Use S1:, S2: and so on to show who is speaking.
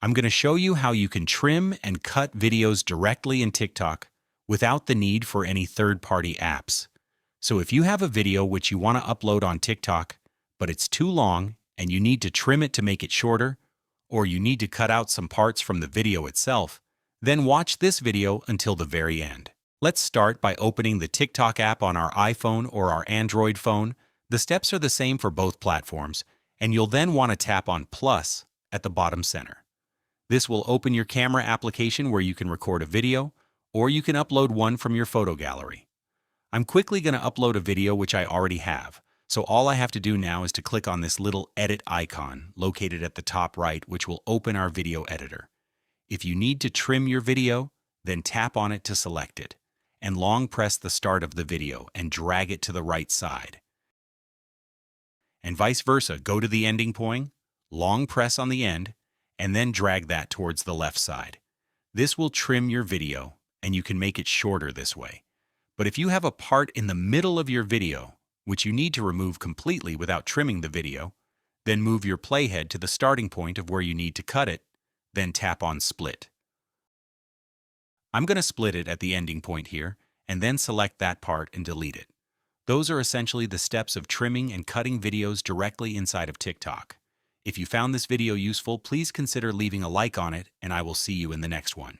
S1: I'm going to show you how you can trim and cut videos directly in TikTok without the need for any third-party apps. So if you have a video which you want to upload on TikTok, but it's too long and you need to trim it to make it shorter, or you need to cut out some parts from the video itself, then watch this video until the very end. Let's start by opening the TikTok app on our iPhone or our Android phone. The steps are the same for both platforms, and you'll then want to tap on plus at the bottom center. This will open your camera application where you can record a video, or you can upload one from your photo gallery. I'm quickly going to upload a video which I already have, so all I have to do now is to click on this little edit icon located at the top right, which will open our video editor. If you need to trim your video, then tap on it to select it, and long press the start of the video and drag it to the right side. And vice versa, go to the ending point, long press on the end, and then drag that towards the left side. This will trim your video, and you can make it shorter this way. But if you have a part in the middle of your video, which you need to remove completely without trimming the video, then move your playhead to the starting point of where you need to cut it, then tap on Split. I'm going to split it at the ending point here, and then select that part and delete it. Those are essentially the steps of trimming and cutting videos directly inside of TikTok. If you found this video useful, please consider leaving a like on it, and I will see you in the next one.